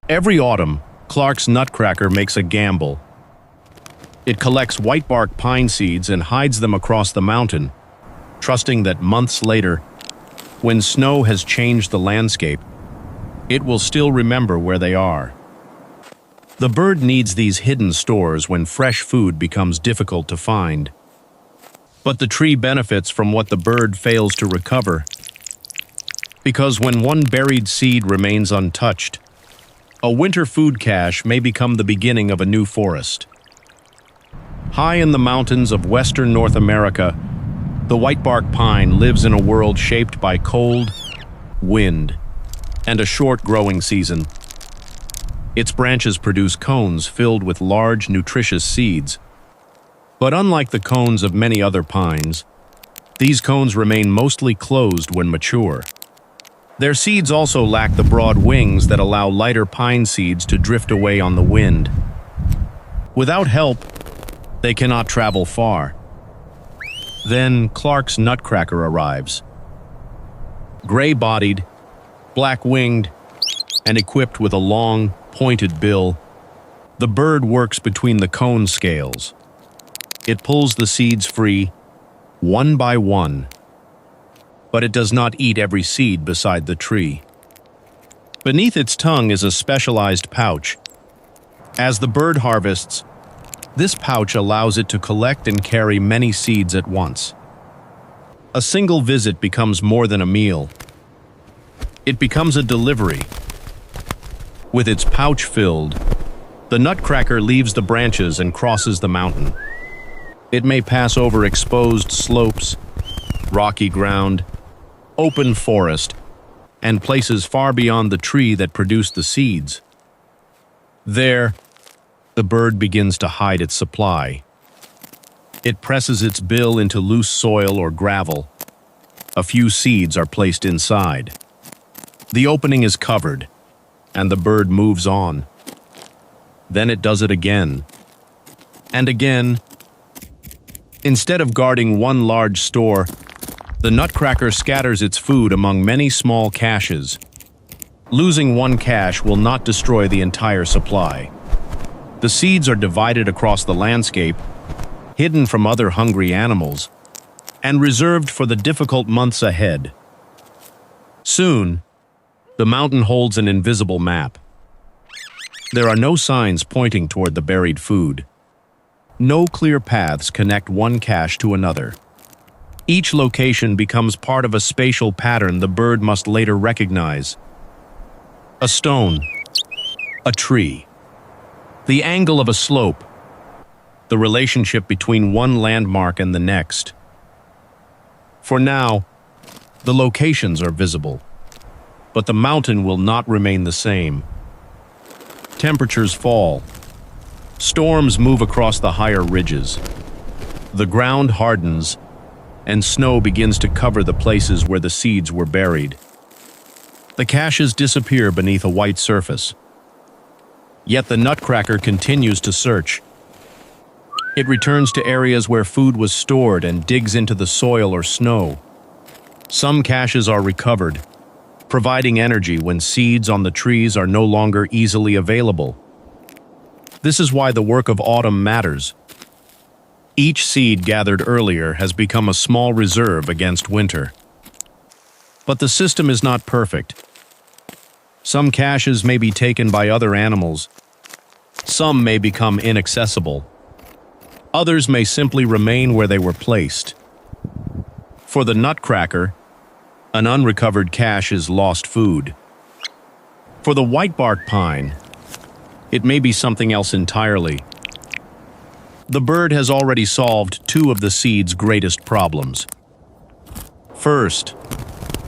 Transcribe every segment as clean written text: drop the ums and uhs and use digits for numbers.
Every autumn, Clark's Nutcracker makes a gamble. It collects whitebark pine seeds and hides them across the mountain, trusting that months later, when snow has changed the landscape, it will still remember where they are. The bird needs these hidden stores when fresh food becomes difficult to find. But the tree benefits from what the bird fails to recover. Because when one buried seed remains untouched, a winter food cache may become the beginning of a new forest. High in the mountains of western North America, the whitebark pine lives in a world shaped by cold, wind, and a short growing season. Its branches produce cones filled with large, nutritious seeds. But unlike the cones of many other pines, these cones remain mostly closed when mature. Their seeds also lack the broad wings that allow lighter pine seeds to drift away on the wind. Without help, they cannot travel far. Then Clark's Nutcracker arrives. Gray-bodied, black-winged, and equipped with a long, pointed bill, the bird works between the cone scales. It pulls the seeds free, one by one. But it does not eat every seed beside the tree. Beneath its tongue is a specialized pouch. As the bird harvests, this pouch allows it to collect and carry many seeds at once. A single visit becomes more than a meal. It becomes a delivery. With its pouch filled, the Nutcracker leaves the branches and crosses the mountain. It may pass over exposed slopes, rocky ground, open forest, and places far beyond the tree that produced the seeds. There, the bird begins to hide its supply. It presses its bill into loose soil or gravel. A few seeds are placed inside. The opening is covered, and the bird moves on. Then it does it again, and again. Instead of guarding one large store, the Nutcracker scatters its food among many small caches. Losing one cache will not destroy the entire supply. The seeds are divided across the landscape, hidden from other hungry animals, and reserved for the difficult months ahead. Soon, the mountain holds an invisible map. There are no signs pointing toward the buried food. No clear paths connect one cache to another. Each location becomes part of a spatial pattern the bird must later recognize. A stone, a tree, the angle of a slope, the relationship between one landmark and the next. For now, the locations are visible, but the mountain will not remain the same. Temperatures fall. Storms move across the higher ridges. The ground hardens, and snow begins to cover the places where the seeds were buried. The caches disappear beneath a white surface. Yet the Nutcracker continues to search. It returns to areas where food was stored and digs into the soil or snow. Some caches are recovered, providing energy when seeds on the trees are no longer easily available. This is why the work of autumn matters. Each seed gathered earlier has become a small reserve against winter. But the system is not perfect. Some caches may be taken by other animals. Some may become inaccessible. Others may simply remain where they were placed. For the Nutcracker, an unrecovered cache is lost food. For the whitebark pine, it may be something else entirely. The bird has already solved two of the seed's greatest problems. First,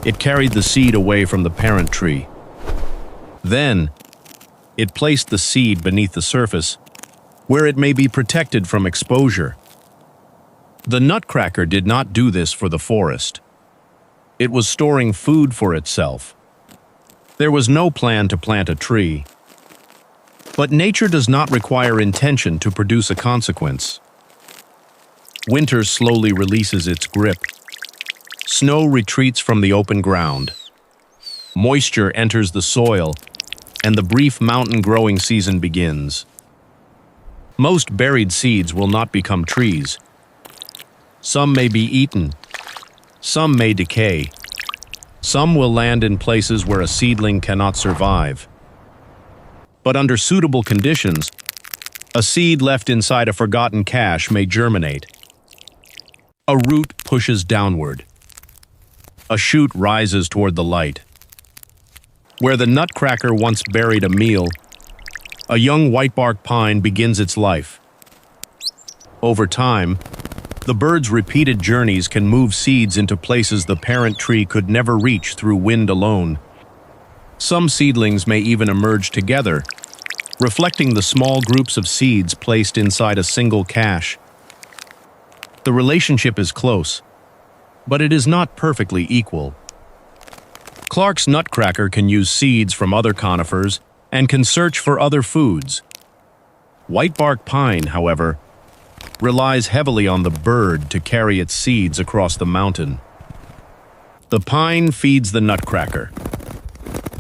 it carried the seed away from the parent tree. Then, it placed the seed beneath the surface, where it may be protected from exposure. The Nutcracker did not do this for the forest. It was storing food for itself. There was no plan to plant a tree. But nature does not require intention to produce a consequence. Winter slowly releases its grip. Snow retreats from the open ground. Moisture enters the soil, and the brief mountain growing season begins. Most buried seeds will not become trees. Some may be eaten. Some may decay. Some will land in places where a seedling cannot survive. But under suitable conditions, a seed left inside a forgotten cache may germinate. A root pushes downward. A shoot rises toward the light. Where the nutcracker once buried a meal, a young whitebark pine begins its life. Over time, the bird's repeated journeys can move seeds into places the parent tree could never reach through wind alone. Some seedlings may even emerge together, reflecting the small groups of seeds placed inside a single cache. The relationship is close, but it is not perfectly equal. Clark's nutcracker can use seeds from other conifers and can search for other foods. Whitebark pine, however, relies heavily on the bird to carry its seeds across the mountain. The pine feeds the nutcracker.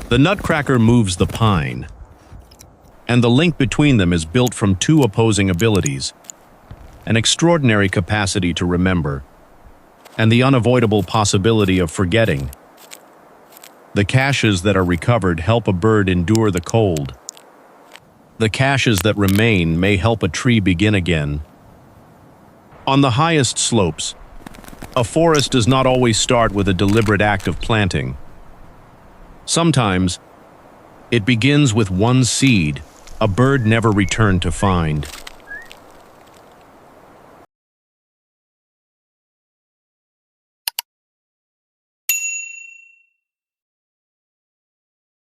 The nutcracker moves the pine. And the link between them is built from two opposing abilities: an extraordinary capacity to remember, and the unavoidable possibility of forgetting. The caches that are recovered help a bird endure the cold. The caches that remain may help a tree begin again. On the highest slopes, a forest does not always start with a deliberate act of planting. Sometimes, it begins with one seed a bird never returned to find.